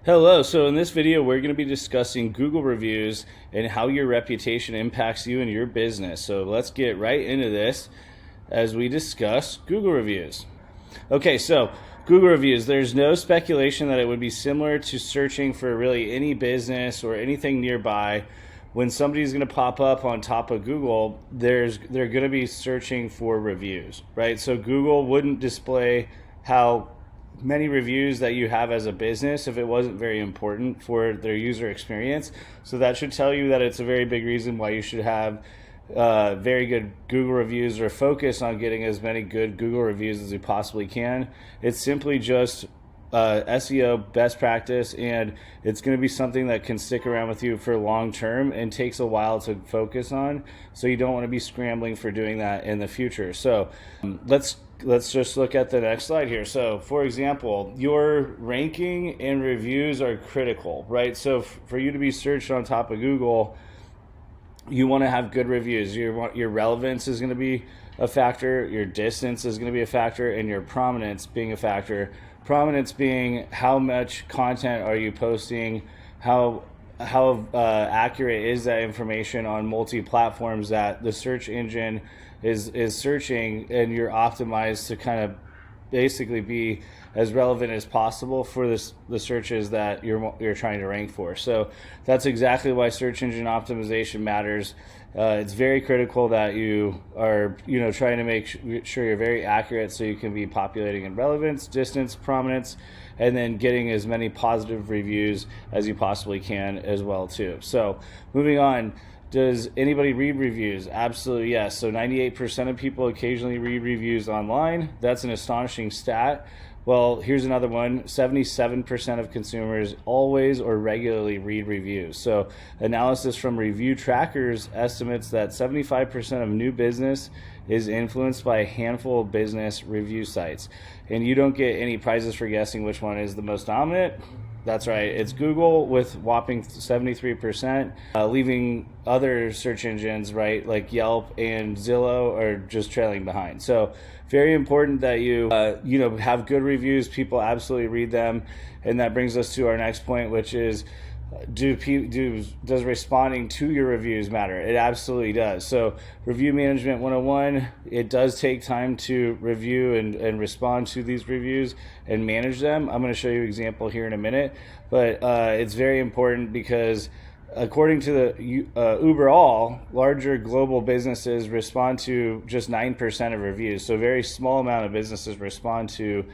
Hello, so in this video we're going to be discussing Google reviews and how your reputation impacts you and your business. So let's get right into this as we discuss Google reviews. Okay, so Google reviews, there's no speculation that it would be similar to searching for really any business or anything nearby. When somebody's going to pop up on top of Google, they're going to be searching for reviews, right? So Google wouldn't display how many reviews that you have as a business if it wasn't very important for their user experience. So that should tell you that it's a very big reason why you should have very good Google reviews, or focus on getting as many good Google reviews as you possibly can. It's simply just SEO best practice, and it's going to be something that can stick around with you for long term and takes a while to focus on. So you don't want to be scrambling for doing that in the future. So let's just look at the next slide here. So for example, your ranking and reviews are critical, right? So for you to be searched on top of Google, you want to have good reviews. Your relevance is going to be a factor, your distance is going to be a factor, and your prominence being a factor. Prominence being how much content are you posting, how accurate is that information on multi-platforms that the search engine is searching, and you're optimized to kind of basically be as relevant as possible for the searches that you're trying to rank for. So that's exactly why search engine optimization matters. It's very critical that you are trying to make sure you're very accurate, so you can be populating in relevance, distance, prominence, and then getting as many positive reviews as you possibly can as well too. So moving on. Does anybody read reviews? Absolutely yes. So 98% of people occasionally read reviews online. That's an astonishing stat. Well, here's another one. 77% of consumers always or regularly read reviews. So analysis from Review Trackers estimates that 75% of new business is influenced by a handful of business review sites. And you don't get any prizes for guessing which one is the most dominant. That's right, it's Google with whopping 73%, leaving other search engines, right, like Yelp and Zillow, are just trailing behind. So very important that you have good reviews. People absolutely read them, and that brings us to our next point, which is does responding to your reviews matter? It absolutely does. So Review Management 101, it does take time to review and respond to these reviews and manage them. I'm going to show you an example here in a minute, but it's very important because according to the Uber All, larger global businesses respond to just 9% of reviews. So a very small amount of businesses respond to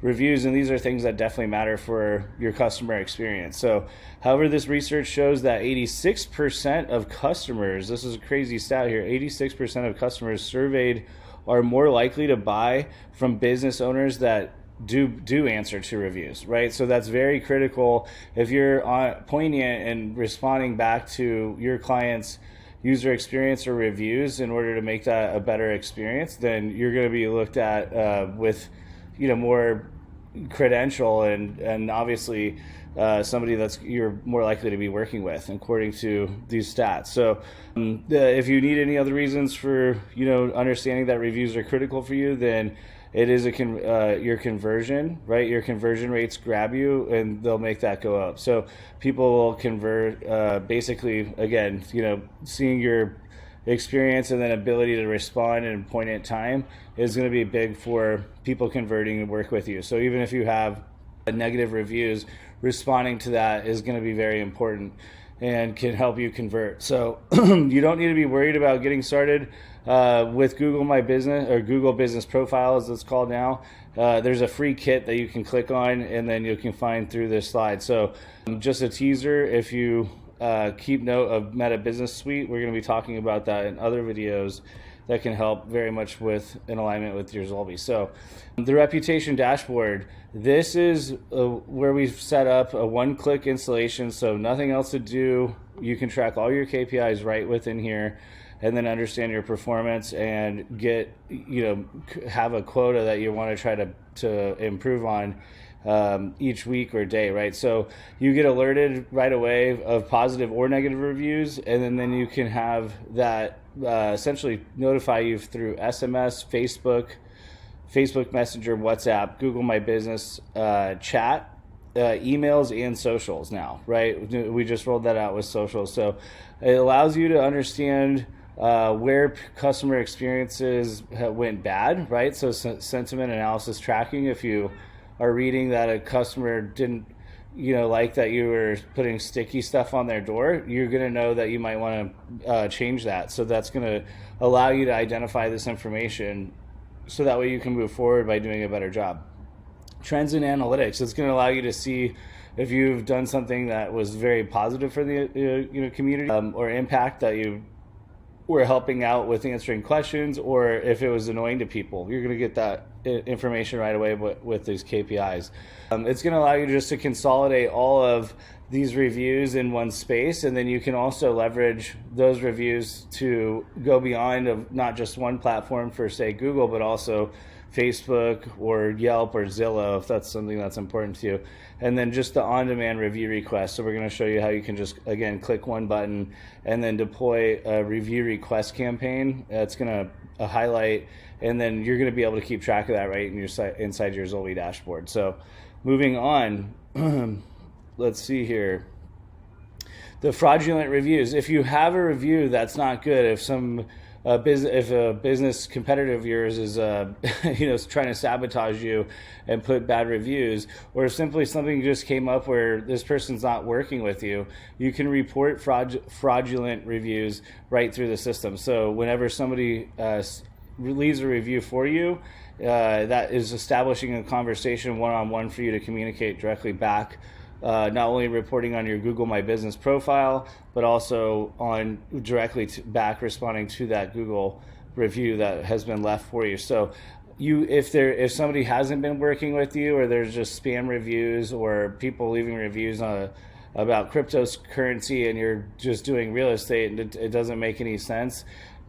reviews, and these are things that definitely matter for your customer experience. So however, this research shows that 86% of customers, this is a crazy stat here, 86% of customers surveyed are more likely to buy from business owners that do answer to reviews, right? So that's very critical. If you're poignant and responding back to your clients' user experience or reviews in order to make that a better experience, then you're going to be looked at with more credential and obviously somebody that's you're more likely to be working with, according to these stats. So if you need any other reasons for understanding that reviews are critical for you, then it is your conversion, right? Your conversion rates grab you, and they'll make that go up. So people will convert basically, again, seeing your experience and then ability to respond in poignant time is going to be big for people converting and work with you. So even if you have negative reviews, responding to that is going to be very important and can help you convert. So you don't need to be worried about getting started with Google My Business, or Google Business Profile as it's called now. There's a free kit that you can click on, and then you can find through this slide. So just a teaser, if you keep note of Meta Business Suite, we're going to be talking about that in other videos that can help very much with in alignment with your Zolby. So the reputation dashboard, this is where we've set up a one-click installation, so nothing else to do. You can track all your KPIs right within here, and then understand your performance and get have a quota that you want to try to improve on each week or day, right? So you get alerted right away of positive or negative reviews, and then you can have that essentially notify you through SMS, Facebook Messenger, WhatsApp, Google My Business chat, emails and socials now, right? We just rolled that out with socials. So it allows you to understand where customer experiences went bad, right? So sentiment analysis tracking, if you are reading that a customer didn't like that you were putting sticky stuff on their door, you're going to know that you might want to change that. So that's going to allow you to identify this information so that way you can move forward by doing a better job. Trends in analytics, it's going to allow you to see if you've done something that was very positive for the community or impact that you were helping out with answering questions, or if it was annoying to people. You're going to get that information right away with these KPIs. It's going to allow you just to consolidate all of these reviews in one space, and then you can also leverage those reviews to go beyond of not just one platform for, say, Google, but also Facebook or Yelp or Zillow, if that's something that's important to you. And then just the on-demand review request. So we're going to show you how you can just, again, click one button and then deploy a review request campaign. It's going to highlight, and then you're going to be able to keep track of that right in your inside your Zolby dashboard. So moving on, let's see here. The fraudulent reviews. If you have a review that's not good, if a business competitor of yours is trying to sabotage you and put bad reviews, or if simply something just came up where this person's not working with you, you can report fraudulent reviews right through the system. So whenever somebody leaves a review for you, that is establishing a conversation one-on-one for you to communicate directly back. Not only reporting on your Google My Business profile, but also on directly back responding to that Google review that has been left for you. So if somebody hasn't been working with you, or there's just spam reviews or people leaving reviews about cryptocurrency, and you're just doing real estate and it doesn't make any sense,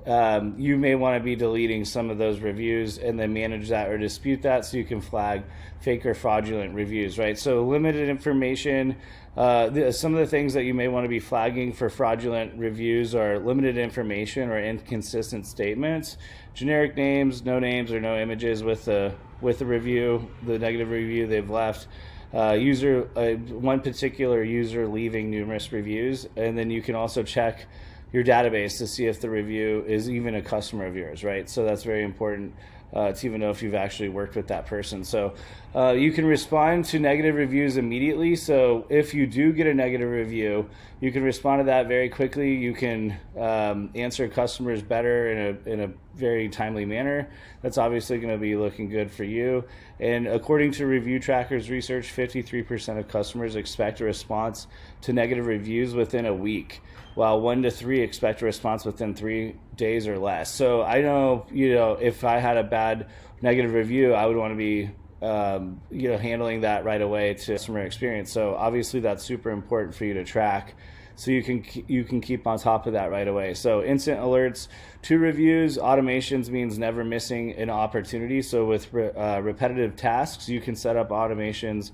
you may want to be deleting some of those reviews and then manage that or dispute that, so you can flag fake or fraudulent reviews, right? So limited information. Some of the things that you may want to be flagging for fraudulent reviews are limited information or inconsistent statements, generic names, no names or no images with the review, the negative review they've left. One particular user leaving numerous reviews, and then you can also check your database to see if the review is even a customer of yours, right? So that's very important to even know if you've actually worked with that person. So you can respond to negative reviews immediately. So if you do get a negative review, you can respond to that very quickly. You can answer customers better in a very timely manner. That's obviously going to be looking good for you. And according to Review Tracker's research, 53% of customers expect a response to negative reviews within a week, while 1 to 3 expect a response within 3 days or less. So I know, if I had a bad negative review, I would want to be, handling that right away to customer experience. So obviously that's super important for you to track, so you can keep on top of that right away. So instant alerts to reviews. Automations means never missing an opportunity. So with repetitive tasks, you can set up automations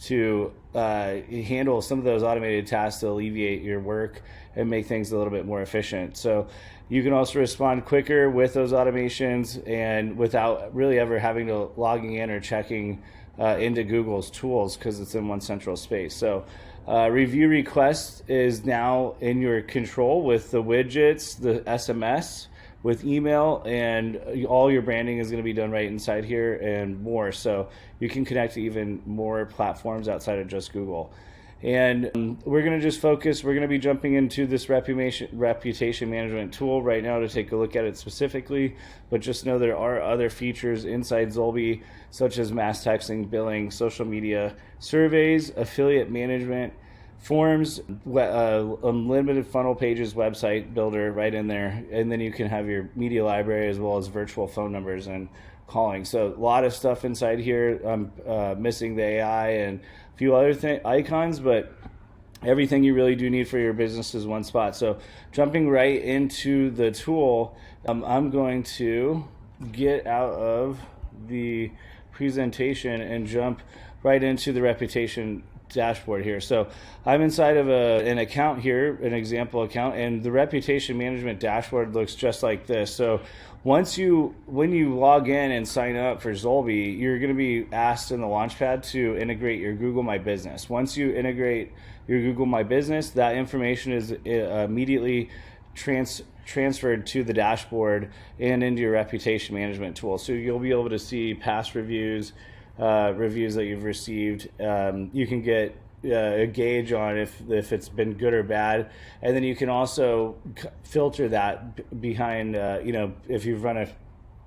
to handle some of those automated tasks to alleviate your work and make things a little bit more efficient. So you can also respond quicker with those automations and without really ever having to logging in or checking into Google's tools, because it's in one central space. So review request is now in your control with the widgets, the SMS, with email, and all your branding is going to be done right inside here and more. So you can connect to even more platforms outside of just Google. And we're going to just focus, we're going to be jumping into this reputation management tool right now to take a look at it specifically, but just know there are other features inside Zolby, such as mass texting, billing, social media, surveys, affiliate management, forms, unlimited funnel pages, website builder right in there, and then you can have your media library as well as virtual phone numbers and calling. So a lot of stuff inside here. I'm missing the AI and a few other icons, but everything you really do need for your business is one spot. So jumping right into the tool, I'm going to get out of the presentation and jump right into the reputation dashboard here. So I'm inside of an account here, an example account, and the reputation management dashboard looks just like this. So when you log in and sign up for Zolby, you're going to be asked in the Launchpad to integrate your Google My Business. Once you integrate your Google My Business, that information is immediately transferred to the dashboard and into your reputation management tool. So you'll be able to see past reviews, reviews that you've received. You can get a gauge on if it's been good or bad, and then you can also filter that behind, if you've run a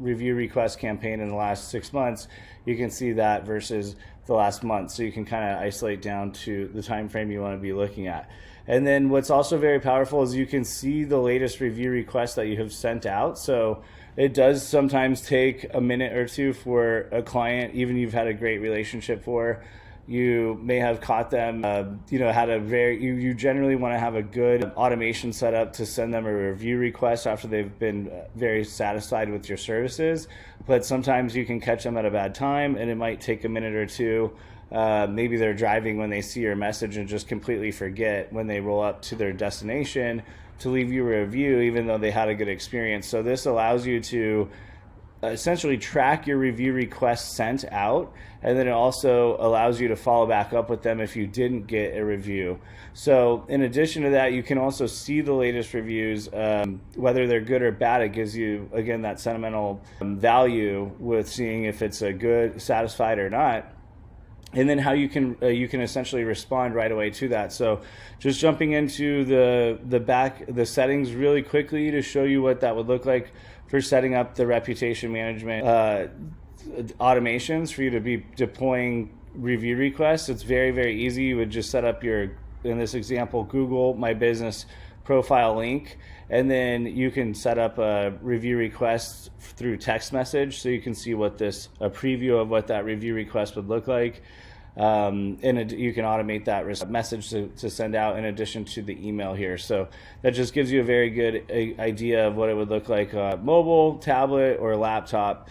review request campaign in the last 6 months, you can see that versus the last month. So you can kind of isolate down to the time frame you want to be looking at. And then what's also very powerful is you can see the latest review requests that you have sent out. So it does sometimes take a minute or two for a client, even you've had a great relationship for, you may have caught them, you generally want to have a good automation set up to send them a review request after they've been very satisfied with your services. But sometimes you can catch them at a bad time, and it might take a minute or two. Maybe they're driving when they see your message and just completely forget when they roll up to their destination to leave you a review, even though they had a good experience. So this allows you to essentially track your review requests sent out, and then it also allows you to follow back up with them if you didn't get a review. So in addition to that, you can also see the latest reviews, whether they're good or bad. It gives you, again, that sentimental value with seeing if it's a good, satisfied or not. And then how you can essentially respond right away to that. So just jumping into the settings really quickly to show you what that would look like for setting up the reputation management automations for you to be deploying review requests. It's very, very easy. You would just set up in this example, Google My Business profile link, and then you can set up a review request through text message, so you can see a preview of what that review request would look like. And you can automate that message to send out in addition to the email here. So that just gives you a very good idea of what it would look like mobile, tablet, or laptop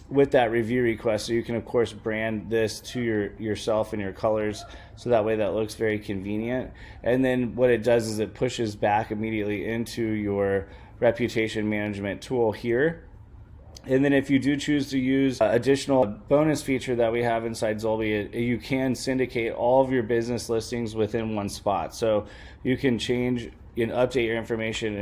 with that review request. So you can, of course, brand this to yourself and your colors, so that way that looks very convenient. And then what it does is it pushes back immediately into your reputation management tool here. And then if you do choose to use additional bonus feature that we have inside Zolby, you can syndicate all of your business listings within one spot. So you can change and update your information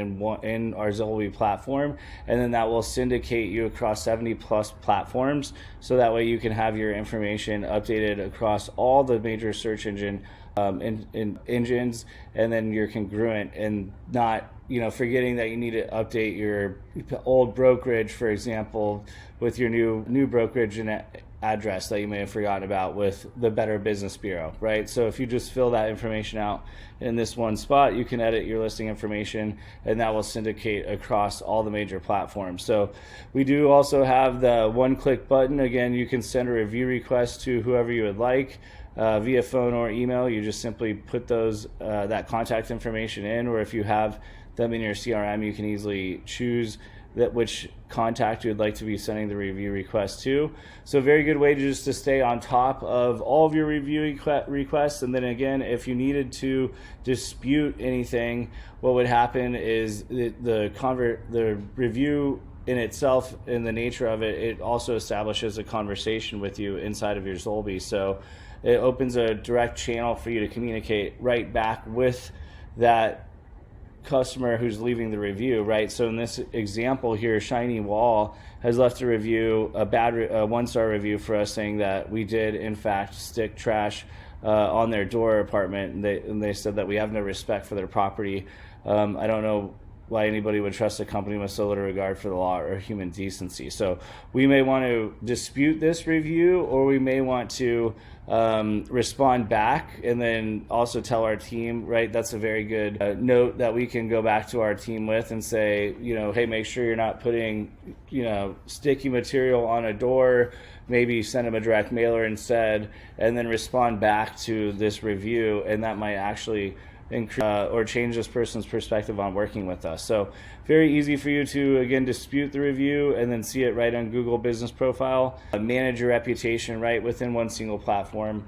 in our Zolby platform, and then that will syndicate you across 70 plus platforms. So that way you can have your information updated across all the major search engines, and then you're congruent and not forgetting that you need to update your old brokerage, for example, with your new brokerage and address that you may have forgotten about with the Better Business Bureau, right? So if you just fill that information out in this one spot, you can edit your listing information, and that will syndicate across all the major platforms. So we do also have the one-click button. Again, you can send a review request to whoever you would like via phone or email. You just simply put that contact information in, or if you have them in your CRM, you can easily choose which contact you'd like to be sending the review request to. So a very good way to stay on top of all of your review requests. And then again, if you needed to dispute anything, what would happen is the review in itself, in the nature of it, it also establishes a conversation with you inside of your Zolby. So it opens a direct channel for you to communicate right back with that customer who's leaving the review, right? So in this example here, Shiny Wall has left a review, a one-star review for us, saying that we did in fact stick trash on their door apartment, and they said that we have no respect for their property. I don't know why anybody would trust a company with so little regard for the law or human decency. So we may want to dispute this review, or we may want to respond back and then also tell our team, right? That's a very good note that we can go back to our team with and say, hey, make sure you're not putting, sticky material on a door. Maybe send them a direct mailer instead, and then respond back to this review, and that might actually increase or change this person's perspective on working with us. So very easy for you to, again, dispute the review and then see it right on Google Business Profile. Manage your reputation right within one single platform.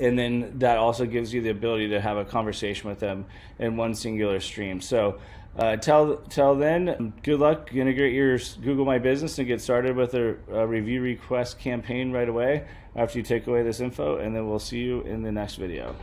and then that also gives you the ability to have a conversation with them in one singular stream. So till then, good luck. Integrate your Google My Business and get started with a review request campaign right away after you take away this info, and then we'll see you in the next video.